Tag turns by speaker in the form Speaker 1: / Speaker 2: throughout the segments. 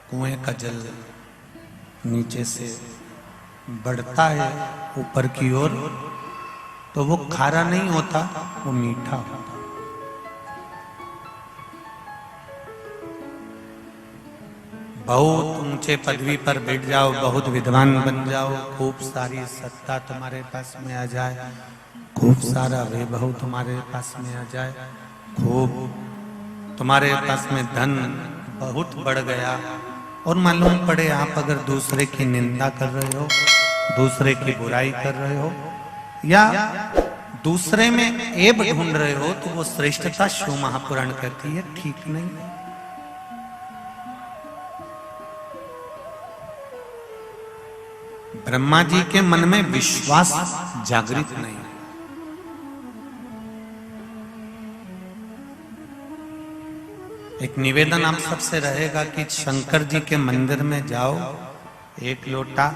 Speaker 1: कुएं का जल नीचे से बढ़ता है ऊपर की ओर, तो वो खारा नहीं होता, वो मीठा होता। बहुत ऊंचे पदवी पर बैठ जाओ, बहुत विद्वान बन जाओ, खूब सारी सत्ता तुम्हारे पास में आ जाए, खूब सारा वैभव तुम्हारे पास में आ जाए, खूब तुम्हारे पास में धन बहुत बढ़ गया, और मालूम पड़े आप अगर दूसरे की निंदा कर रहे हो, दूसरे की बुराई कर रहे हो, या दूसरे में ऐब ढूंढ रहे हो, तो वो श्रेष्ठता शिव महापुराण कहती है ठीक नहीं है। ब्रह्मा जी के मन में विश्वास जागृत नहीं। एक निवेदन आप सबसे रहेगा कि शंकर जी के मंदिर में जाओ, एक लोटा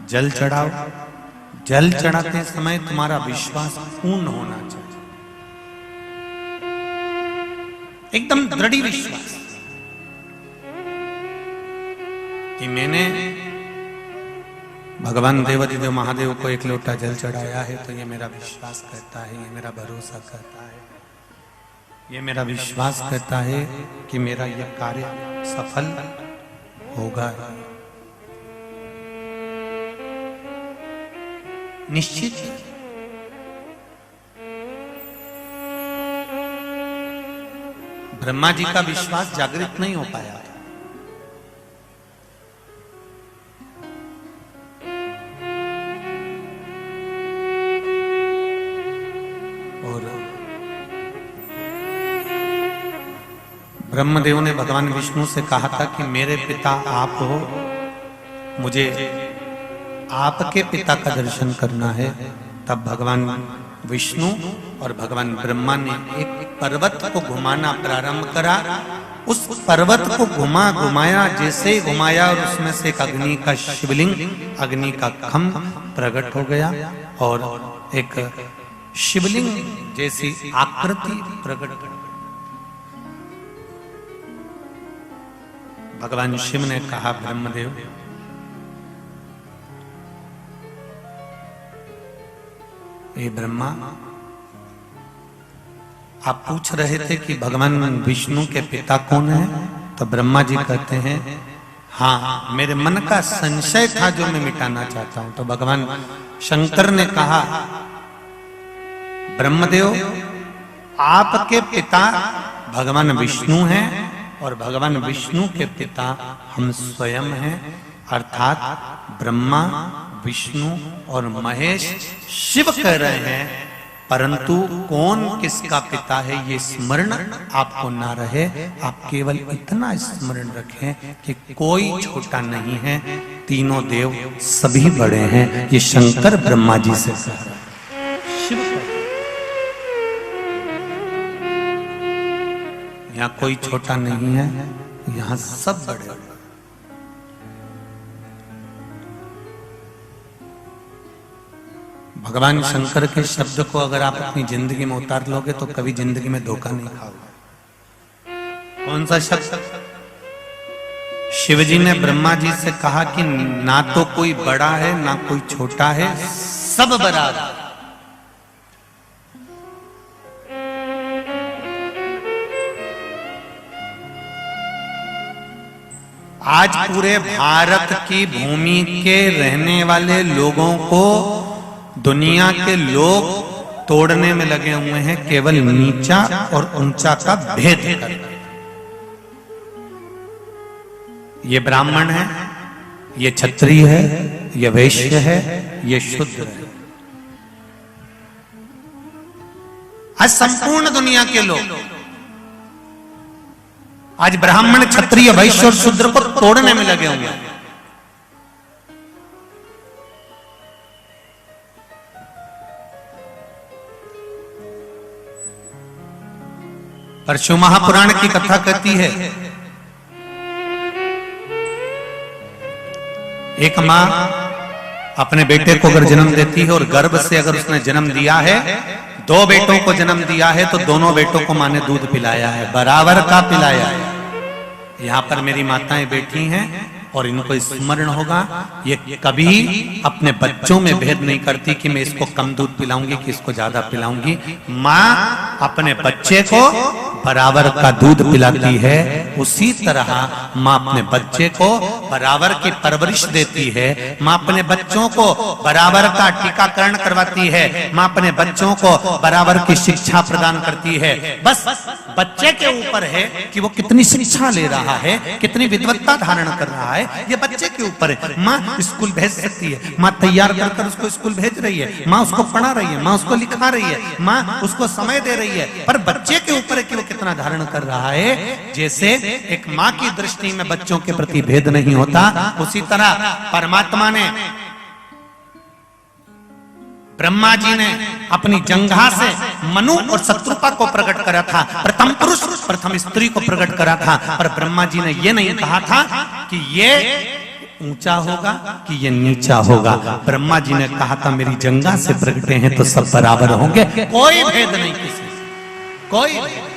Speaker 1: जल चढ़ाओ, जल चढ़ाते समय तुम्हारा विश्वास पूर्ण होना चाहिए, एकदम दृढ़ विश्वास कि मैंने भगवान देवाधिदेव महादेव को एक लोटा जल चढ़ाया है, तो ये मेरा विश्वास करता है, ये मेरा भरोसा करता है, ये मेरा विश्वास करता है कि मेरा यह कार्य सफल होगा। निश्चित ब्रह्मा जी का विश्वास जागृत नहीं हो पाया। ब्रह्मदेव ने भगवान विष्णु से कहा था कि मेरे पिता आप हो, मुझे आपके पिता का दर्शन करना है। तब भगवान विष्णु और भगवान ब्रह्मा ने एक पर्वत को घुमाना प्रारंभ करा। उस पर्वत को घुमाया, जैसे घुमाया और उसमें से एक अग्नि का शिवलिंग, अग्नि का खम्भ प्रकट हो गया और एक शिवलिंग जैसी आकृति प्रकट। भगवान शिव ने कहा, ब्रह्मदेव ये ब्रह्मा, आप पूछ रहे थे कि भगवान विष्णु के पिता कौन है? तो ब्रह्मा जी कहते हैं हाँ, मेरे मन का संशय था जो मैं मिटाना चाहता हूं। तो भगवान शंकर ने कहा, ब्रह्मदेव आपके पिता भगवान विष्णु हैं और भगवान विष्णु के पिता हम स्वयं हैं, अर्थात ब्रह्मा विष्णु और महेश शिव कह रहे हैं, परंतु कौन किसका पिता है ये स्मरण आपको ना रहे। आप केवल इतना स्मरण रखें कि कोई छोटा नहीं है, तीनों देव सभी बड़े हैं। ये शंकर ब्रह्मा जी से कह रहे हैं, शिव यहाँ कोई छोटा नहीं है, यहाँ सब बड़े। भगवान शंकर के शब्द को अगर आप अपनी जिंदगी में उतार लोगे तो कभी जिंदगी में धोखा नहीं खाओगे। कौन सा शब्द? शिवजी ने ब्रह्मा जी से कहा कि ना तो कोई बड़ा है ना कोई छोटा है, सब बराबर। आज पूरे भारत की भूमि के रहने वाले लोगों को दुनिया के लोग तोड़ने में लगे हुए हैं, केवल नीचा और ऊंचा का भेद करके। ये ब्राह्मण है, ये क्षत्रिय है, ये वैश्य है, ये शूद्र है। आज संपूर्ण दुनिया के लोग आज ब्राह्मण, क्षत्रिय, वैश्य और शूद्र को तोड़ने में लगे हुए हैं। पर शिव महापुराण की कथा कहती है, एक मां अपने बेटे को अगर जन्म देती है और गर्भ से अगर उसने जन्म दिया है, 2 बेटों को जन्म दिया है, तो दोनों बेटों को मां ने दूध पिलाया है, बराबर का पिलाया है। यहाँ पर मेरी माताएं बैठी हैं और इनको स्मरण होगा, ये कभी अपने बच्चों में भेद नहीं करती कि मैं इसको कम दूध पिलाऊंगी कि इसको ज्यादा पिलाऊंगी। माँ अपने बच्चे को बराबर का दूध पिलाती है, उसी तरह माँ अपने बच्चे को बराबर की परवरिश देती है। माँ अपने बच्चों को बराबर का टीकाकरण करवाती है, माँ अपने बच्चों को बराबर की शिक्षा प्रदान करती है। बस बच्चे के ऊपर है कि वो कितनी शिक्षा ले रहा है, कितनी विद्वत्ता धारण कर रहा है, ये बच्चे के ऊपर है। माँ स्कूल भेज सकती है, माँ तैयार कर उसको स्कूल भेज रही है, माँ उसको पढ़ा रही है, माँ उसको लिखा रही है, माँ उसको समय दे रही है, पर बच्चे के ऊपर है कि वो कितना धारण कर रहा है। जैसे एक माँ की दृष्टि में बच्चों के प्रति भेद नहीं होता, उसी तरह परमात्मा ने, ब्रह्मा जी ने अपनी जंघा से मनु और शत्रुपा को प्रकट करा था, प्रथम पुरुष प्रथम स्त्री को प्रकट करा था, पर ब्रह्मा जी ने यह नहीं कहा था कि ये ऊंचा होगा कि ये नीचा होगा। ब्रह्मा जी ने कहा था मेरी जंघा से प्रकटे हैं तो सब बराबर होंगे, कोई भेद नहीं किसी से, कोई भेद।